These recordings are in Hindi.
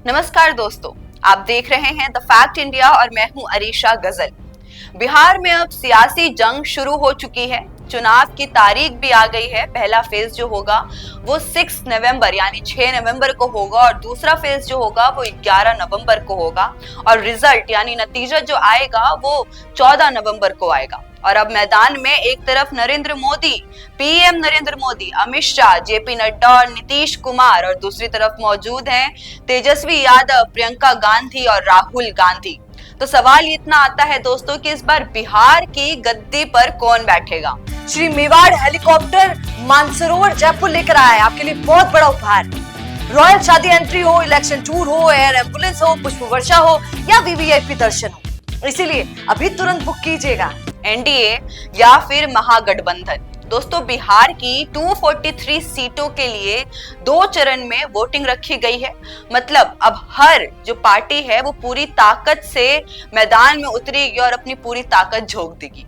नमस्कार दोस्तों, आप देख रहे हैं द फैक्ट इंडिया और मैं हूं अरीशा गजल। बिहार में अब सियासी जंग शुरू हो चुकी है। चुनाव की तारीख भी आ गई है। पहला फेज जो होगा वो 6 नवंबर यानी 6 नवंबर को होगा और दूसरा फेज जो होगा वो 11 नवंबर को होगा और रिजल्ट यानी नतीजा जो आएगा वो 14 नवंबर को आएगा। और अब मैदान में एक तरफ नरेंद्र मोदी, पीएम नरेंद्र मोदी, अमित शाह, जेपी नड्डा और नीतीश कुमार और दूसरी तरफ मौजूद हैं तेजस्वी यादव, प्रियंका गांधी और राहुल गांधी। तो सवाल इतना आता है दोस्तों कि इस बार बिहार की गद्दी पर कौन बैठेगा। श्री मेवाड़ हेलीकॉप्टर मानसरोवर जयपुर लेकर आया है आपके लिए बहुत बड़ा उपहार। रॉयल शादी एंट्री हो, इलेक्शन टूर हो, एयर एम्बुलेंस हो, पुष्प वर्षा हो या वीवीआईपी दर्शन हो, इसीलिए अभी तुरंत बुक कीजिएगा। एनडीए या फिर महागठबंधन। दोस्तों, बिहार की 243 सीटों के लिए 2 चरण में वोटिंग रखी गई है। मतलब अब हर जो पार्टी है वो पूरी ताकत से मैदान में उतरेगी और अपनी पूरी ताकत झोंक देगी।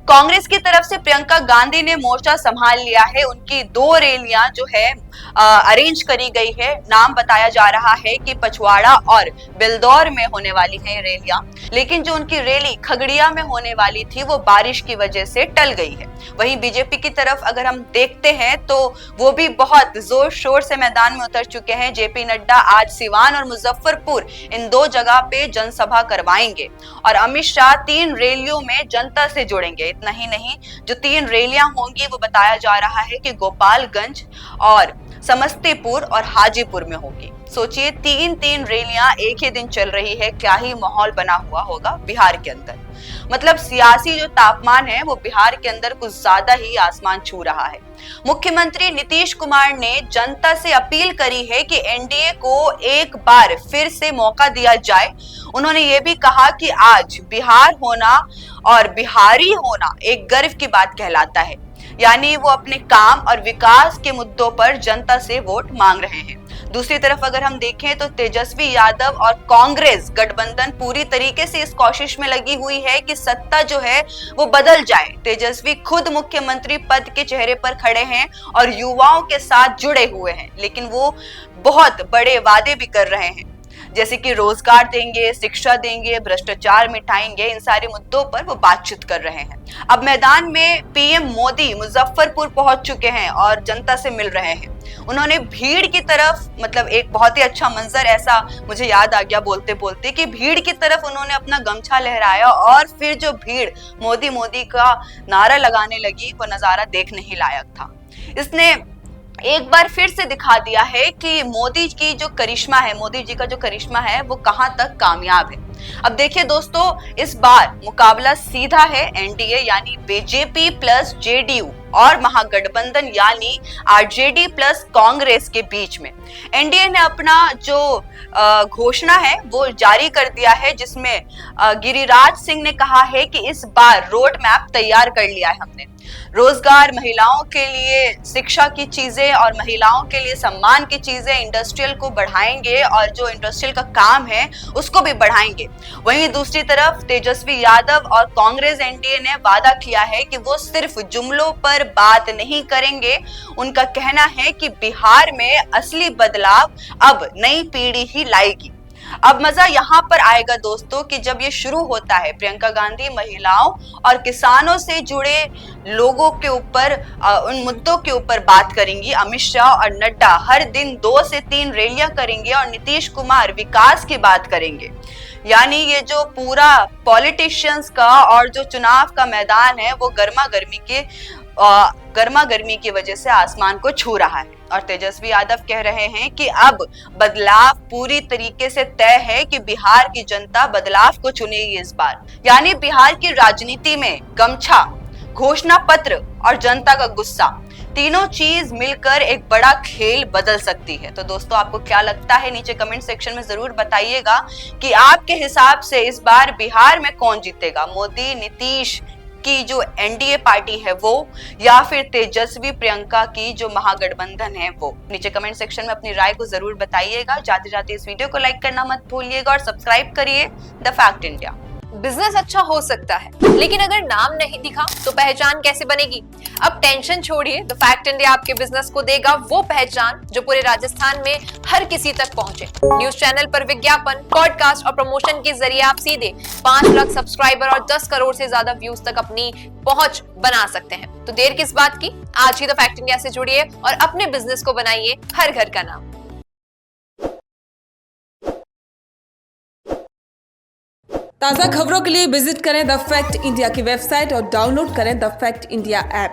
कांग्रेस की तरफ से प्रियंका गांधी ने मोर्चा संभाल लिया है। उनकी 2 रैलियां जो है अरेंज करी गई है। नाम बताया जा रहा है कि पछवाड़ा और बिलदौर में होने वाली है रैलियां, लेकिन जो उनकी रैली खगड़िया में होने वाली थी वो बारिश की वजह से टल गई है। वहीं बीजेपी की तरफ अगर हम देखते हैं तो वो भी बहुत जोर शोर से मैदान में उतर चुके हैं। जेपी नड्डा आज सिवान और मुजफ्फरपुर इन 2 जगह पे जनसभा करवाएंगे और अमित शाह 3 रैलियों में जनता से जुड़ेंगे। इतना ही नहीं, जो 3 रैलियां होंगी वो बताया जा रहा है कि गोपालगंज और समस्तीपुर और हाजीपुर में होगी। सोचिए 3 रैलियां एक ही दिन चल रही है, क्या ही माहौल बना हुआ होगा बिहार के अंदर। मतलब सियासी जो तापमान है वो बिहार के अंदर कुछ ज्यादा ही आसमान छू रहा है। मुख्यमंत्री नीतीश कुमार ने जनता से अपील करी है कि एनडीए को एक बार फिर से मौका दिया जाए। उन्होंने ये भी कहा कि आज बिहार होना और बिहारी होना एक गर्व की बात कहलाता है। यानी वो अपने काम और विकास के मुद्दों पर जनता से वोट मांग रहे हैं। दूसरी तरफ अगर हम देखें तो तेजस्वी यादव और कांग्रेस गठबंधन पूरी तरीके से इस कोशिश में लगी हुई है कि सत्ता जो है वो बदल जाए। तेजस्वी खुद मुख्यमंत्री पद के चेहरे पर खड़े हैं और युवाओं के साथ जुड़े हुए हैं, लेकिन वो बहुत बड़े वादे भी कर रहे हैं, जैसे कि रोजगार देंगे, शिक्षा देंगे, भ्रष्टाचार मिटाएंगे। इन सारे मुद्दों पर वो बातचीत कर रहे हैं। अब मैदान में पीएम मोदी मुजफ्फरपुर पहुंच चुके हैं और जनता से मिल रहे हैं। उन्होंने भीड़ की तरफ, मतलब एक बहुत ही अच्छा मंजर ऐसा मुझे याद आ गया बोलते बोलते कि भीड़ की तरफ उन्होंने अपना गमछा लहराया और फिर जो भीड़ मोदी मोदी का नारा लगाने लगी वो नजारा देखने ही लायक था। इसने एक बार फिर से दिखा दिया है कि मोदी की जो करिश्मा है, मोदी जी का जो करिश्मा है वो कहां तक कामयाब है। अब देखिए दोस्तों, इस बार मुकाबला सीधा है एनडीए यानी बीजेपी प्लस जेडीयू और महागठबंधन यानी आरजेडी प्लस कांग्रेस के बीच में। एनडीए ने अपना जो घोषणा है वो जारी कर दिया है, जिसमें गिरिराज सिंह ने कहा है कि इस बार रोड मैप तैयार कर लिया है हमने। रोजगार, महिलाओं के लिए शिक्षा की चीजें और महिलाओं के लिए सम्मान की चीजें, इंडस्ट्रियल को बढ़ाएंगे और जो इंडस्ट्रियल का काम है उसको भी बढ़ाएंगे। वहीं दूसरी तरफ तेजस्वी यादव और कांग्रेस एनडीए ने वादा किया है कि वो सिर्फ जुमलों पर बात नहीं करेंगे। उनका कहना है कि बिहार में असली बदलाव अब नई पीढ़ी ही लाएगी। अब मजा यहाँ पर आएगा दोस्तों कि जब ये शुरू होता है, प्रियंका गांधी महिलाओं और किसानों से जुड़े लोगों के ऊपर, उन मुद्दों के ऊपर बात करेंगी। अमित शाह और नड्डा हर दिन 2 से 3 रैलियां करेंगे और नीतीश कुमार विकास की बात करेंगे। यानी ये जो पूरा पॉलिटिशियंस का और जो चुनाव का मैदान है वो गर्मा गर्मी की वजह से आसमान को छू रहा है। और तेजस्वी यादव कह रहे हैं कि अब बदलाव पूरी तरीके से तय है कि बिहार की जनता बदलाव को चुनेगी इस बार। यानी बिहार की राजनीति में गमछा, घोषणा पत्र और जनता का गुस्सा, तीनों चीज मिलकर एक बड़ा खेल बदल सकती है। तो दोस्तों, आपको क्या लगता है नीचे कमेंट सेक्शन में जरूर बताइएगा कि आपके हिसाब से इस बार बिहार में कौन जीतेगा, मोदी नीतीश की जो एनडीए पार्टी है वो, या फिर तेजस्वी प्रियंका की जो महागठबंधन है वो। नीचे कमेंट सेक्शन में अपनी राय को जरूर बताइएगा। जाते जाते इस वीडियो को लाइक करना मत भूलिएगा और सब्सक्राइब करिए द फैक्ट इंडिया। बिजनेस अच्छा हो सकता है, लेकिन अगर नाम नहीं दिखा तो पहचान कैसे बनेगी? अब टेंशन छोड़िए, द फैक्ट इंडिया आपके बिजनेस को देगा वो पहचान जो पूरे राजस्थान में हर किसी तक पहुंचे। न्यूज चैनल पर विज्ञापन, पॉडकास्ट और प्रमोशन के जरिए आप सीधे 5 लाख सब्सक्राइबर और 10 करोड़ से ज्यादा व्यूज तक अपनी पहुंच बना सकते हैं। तो देर किस बात की, आज ही द फैक्ट इंडिया से जुड़िए और अपने बिजनेस को बनाइए हर घर का नाम। ताज़ा खबरों के लिए विजिट करें द फैक्ट इंडिया की वेबसाइट और डाउनलोड करें द फैक्ट इंडिया ऐप।